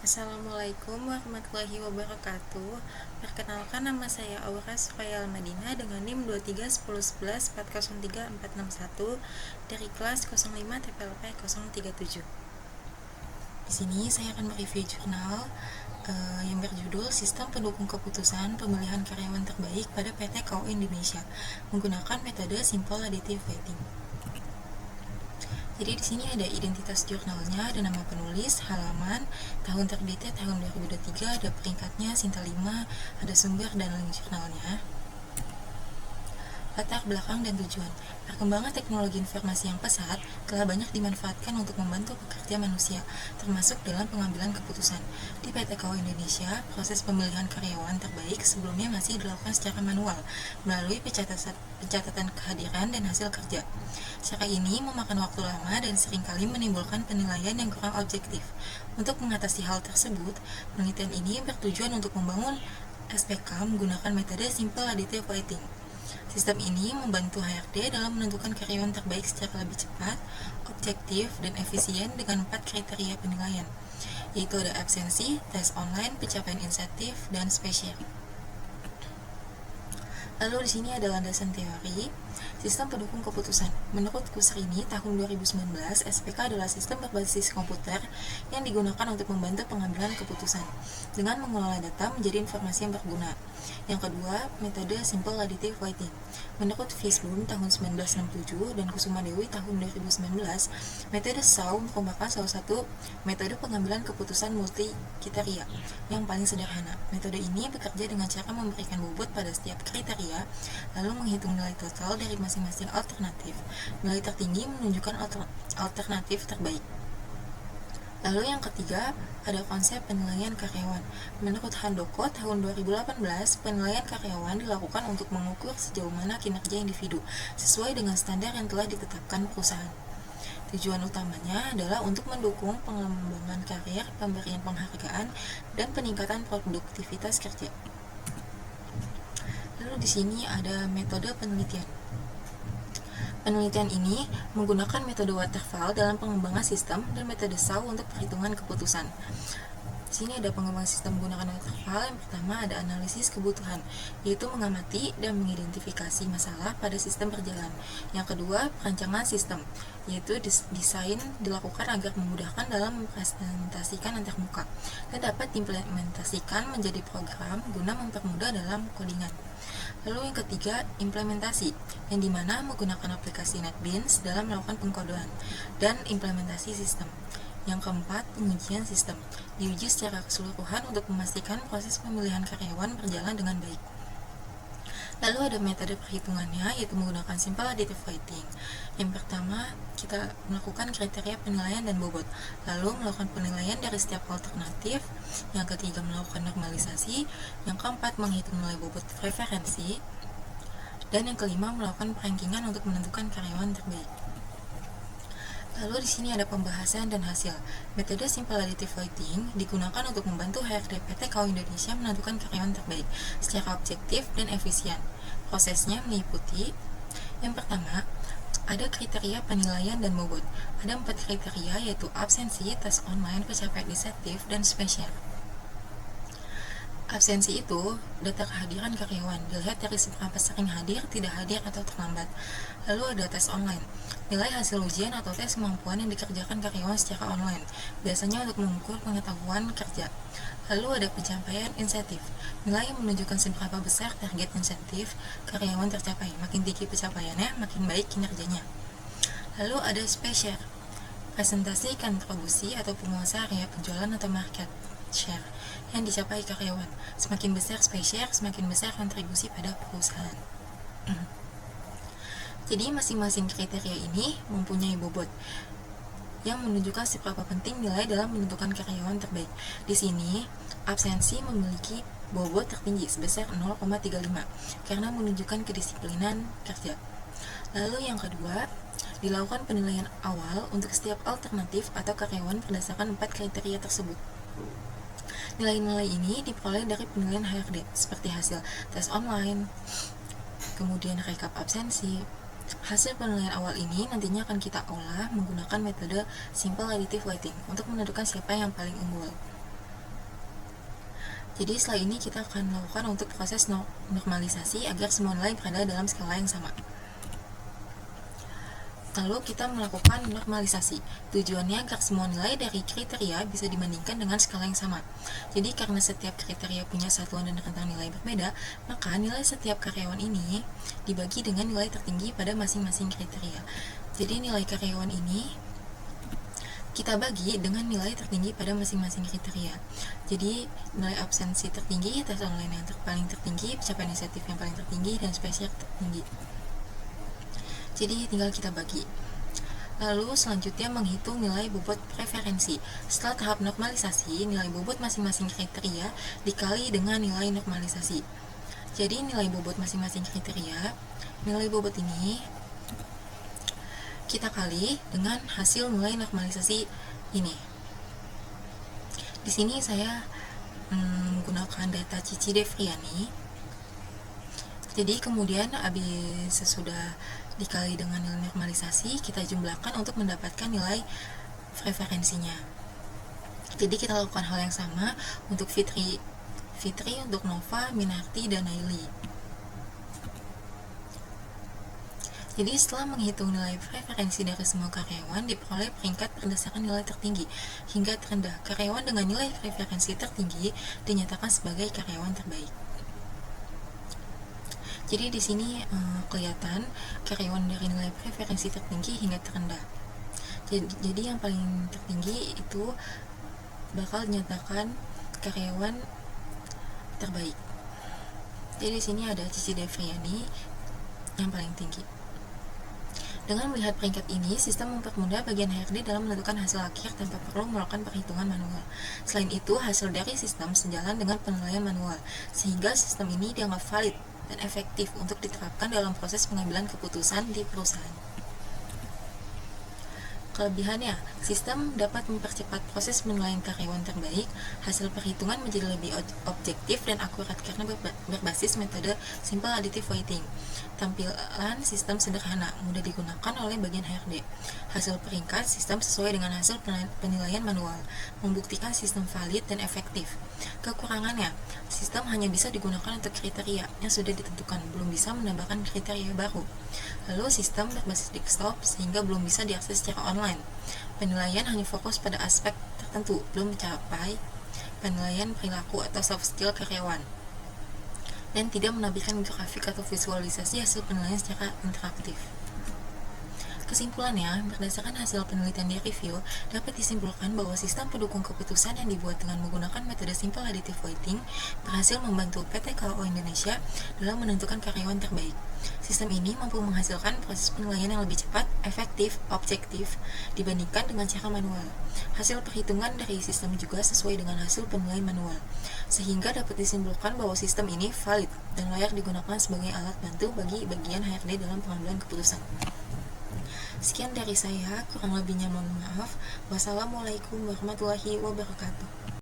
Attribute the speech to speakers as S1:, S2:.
S1: Assalamualaikum warahmatullahi wabarakatuh. Perkenalkan, nama saya Aura Sufayal Madinah dengan NIM 231111403461 dari kelas 05 TPLP 037. Di sini saya akan mereview jurnal yang berjudul Sistem Pendukung Keputusan Pemilihan Karyawan Terbaik pada PT KAU Indonesia menggunakan metode Simple Additive Weighting. Jadi di sini ada identitas jurnalnya, ada nama penulis, halaman, tahun terbitnya tahun 2023, ada peringkatnya, Sinta 5, ada sumber dan link jurnalnya. Latar belakang dan tujuan. Perkembangan teknologi informasi yang pesat telah banyak dimanfaatkan untuk membantu pekerja manusia, termasuk dalam pengambilan keputusan. Di PT KAU Indonesia, proses pemilihan karyawan terbaik sebelumnya masih dilakukan secara manual, melalui pencatatan kehadiran dan hasil kerja. Cara ini memakan waktu lama dan seringkali menimbulkan penilaian yang kurang objektif. Untuk mengatasi hal tersebut, penelitian ini bertujuan untuk membangun SPK menggunakan metode Simple Additive Weighting. Sistem ini membantu HRD dalam menentukan karyawan terbaik secara lebih cepat, objektif, dan efisien dengan 4 kriteria penilaian, yaitu ada absensi, tes online, pencapaian insentif, dan spesial. Lalu di sini ada landasan teori sistem pendukung keputusan. Menurut Kusrini tahun 2019, SPK adalah sistem berbasis komputer yang digunakan untuk membantu pengambilan keputusan dengan mengelola data menjadi informasi yang berguna. Yang kedua, metode Simple Additive Weighting. Menurut Fisbum tahun 1967 dan Kusuma Dewi tahun 2019, metode SAW merupakan salah satu metode pengambilan keputusan multi kriteria yang paling sederhana. Metode ini bekerja dengan cara memberikan bobot pada setiap kriteria, lalu menghitung nilai total dari masing-masing alternatif. Nilai tertinggi menunjukkan alternatif terbaik. Lalu yang ketiga, ada konsep penilaian karyawan. Menurut Handoko tahun 2018, penilaian karyawan dilakukan untuk mengukur sejauh mana kinerja individu sesuai dengan standar yang telah ditetapkan perusahaan. Tujuan utamanya adalah untuk mendukung pengembangan karir, pemberian penghargaan, dan peningkatan produktivitas kerja. Lalu di sini ada metode penelitian. Penelitian ini menggunakan metode waterfall dalam pengembangan sistem dan metode SAW untuk perhitungan keputusan. Di sini ada pengembangan sistem menggunakan waterfall. Yang pertama ada analisis kebutuhan, yaitu mengamati dan mengidentifikasi masalah pada sistem berjalan. Yang kedua, perancangan sistem, yaitu desain dilakukan agar memudahkan dalam mempresentasikan antarmuka dan dapat diimplementasikan menjadi program guna mempermudah dalam codingan. Lalu yang ketiga, implementasi, yang dimana menggunakan aplikasi NetBeans dalam melakukan pengkodean dan implementasi sistem. Yang keempat, pengujian sistem, diuji secara keseluruhan untuk memastikan proses pemilihan karyawan berjalan dengan baik. Lalu ada metode perhitungannya, yaitu menggunakan Simple Additive Weighting. Yang pertama, kita melakukan kriteria penilaian dan bobot, lalu melakukan penilaian dari setiap alternatif. Yang ketiga, melakukan normalisasi. Yang keempat, menghitung nilai bobot preferensi. Dan yang kelima, melakukan perankingan untuk menentukan karyawan terbaik. Lalu di sini ada pembahasan dan hasil. Metode Simple Additive Weighting digunakan untuk membantu HRD PT KAU Indonesia menentukan karyawan terbaik secara objektif dan efisien. Prosesnya meliputi: yang pertama, ada kriteria penilaian dan bobot. Ada 4 kriteria, yaitu absensi, tes online, pencapaian insentif, dan spesial. Absensi itu data kehadiran karyawan, dilihat dari seberapa sering hadir, tidak hadir, atau terlambat. Lalu ada tes online, nilai hasil ujian atau tes kemampuan yang dikerjakan karyawan secara online, biasanya untuk mengukur pengetahuan kerja. Lalu ada pencapaian insentif, nilai yang menunjukkan seberapa besar target insentif karyawan tercapai. Makin tinggi pencapaiannya, makin baik kinerjanya. Lalu ada spesial, presentasi kontribusi atau penguasa area penjualan atau market share yang dicapai karyawan. Semakin besar spesial, semakin besar kontribusi pada perusahaan. Jadi masing-masing kriteria ini mempunyai bobot yang menunjukkan seberapa penting nilai dalam menentukan karyawan terbaik. Di sini, absensi memiliki bobot tertinggi sebesar 0,35 karena menunjukkan kedisiplinan kerja. Lalu yang kedua, dilakukan penilaian awal untuk setiap alternatif atau karyawan berdasarkan 4 kriteria tersebut. Nilai-nilai ini diperoleh dari penilaian HRD, seperti hasil tes online, kemudian rekap absensi. Hasil penilaian awal ini nantinya akan kita olah menggunakan metode Simple Additive Weighting untuk menentukan siapa yang paling unggul. Jadi setelah ini kita akan melakukan untuk proses normalisasi agar semua nilai berada dalam skala yang sama. Lalu kita melakukan normalisasi. Tujuannya agar semua nilai dari kriteria bisa dibandingkan dengan skala yang sama. Jadi karena setiap kriteria punya satuan dan rentang nilai berbeda, maka nilai setiap karyawan ini dibagi dengan nilai tertinggi pada masing-masing kriteria. Jadi nilai karyawan ini kita bagi dengan nilai tertinggi pada masing-masing kriteria. Jadi nilai absensi tertinggi, tes online yang paling tertinggi, pencapaian inisiatif yang paling tertinggi, dan spesial tertinggi. Jadi tinggal kita bagi. Lalu selanjutnya menghitung nilai bobot preferensi. Setelah tahap normalisasi, nilai bobot masing-masing kriteria dikali dengan nilai normalisasi. Jadi nilai bobot masing-masing kriteria, nilai bobot ini kita kali dengan hasil nilai normalisasi ini. Di sini saya menggunakan data Cici Devriani. Jadi kemudian habis sesudah dikali dengan nilai normalisasi, kita jumlahkan untuk mendapatkan nilai preferensinya. Jadi kita lakukan hal yang sama untuk Fitri, untuk Nova, Minarti, dan Naili. Jadi setelah menghitung nilai preferensi dari semua karyawan, diperoleh peringkat berdasarkan nilai tertinggi hingga terendah. Karyawan dengan nilai preferensi tertinggi dinyatakan sebagai karyawan terbaik. Jadi di sini kelihatan karyawan dari nilai preferensi tertinggi hingga terendah. Jadi yang paling tertinggi itu bakal dinyatakan karyawan terbaik. Jadi di sini ada Cici Devriani yang paling tinggi. Dengan melihat peringkat ini, sistem mempermudah bagian HRD dalam menentukan hasil akhir tanpa perlu melakukan perhitungan manual. Selain itu, hasil dari sistem sejalan dengan penilaian manual, sehingga sistem ini dianggap valid dan efektif untuk diterapkan dalam proses pengambilan keputusan di perusahaan. Kelebihannya, sistem dapat mempercepat proses penilaian karyawan terbaik, hasil perhitungan menjadi lebih objektif dan akurat karena berbasis metode simple additive weighting. Tampilan sistem sederhana, mudah digunakan oleh bagian HRD. Hasil peringkat sistem sesuai dengan hasil penilaian manual, membuktikan sistem valid dan efektif. Kekurangannya, sistem hanya bisa digunakan untuk kriteria yang sudah ditentukan, belum bisa menambahkan kriteria baru. Lalu sistem berbasis desktop sehingga belum bisa diakses secara online. Penilaian hanya fokus pada aspek tertentu, belum mencapai penilaian perilaku atau soft skill karyawan, dan tidak menampilkan grafik atau visualisasi hasil penilaian secara interaktif. Kesimpulannya, berdasarkan hasil penelitian di review, dapat disimpulkan bahwa sistem pendukung keputusan yang dibuat dengan menggunakan metode simple additive weighting berhasil membantu PT KAO Indonesia dalam menentukan karyawan terbaik. Sistem ini mampu menghasilkan proses penilaian yang lebih cepat, efektif, objektif dibandingkan dengan cara manual. Hasil perhitungan dari sistem juga sesuai dengan hasil penilaian manual, sehingga dapat disimpulkan bahwa sistem ini valid dan layak digunakan sebagai alat bantu bagi bagian HRD dalam pengambilan keputusan. Sekian dari saya, kurang lebihnya mohon maaf. Wassalamualaikum warahmatullahi wabarakatuh.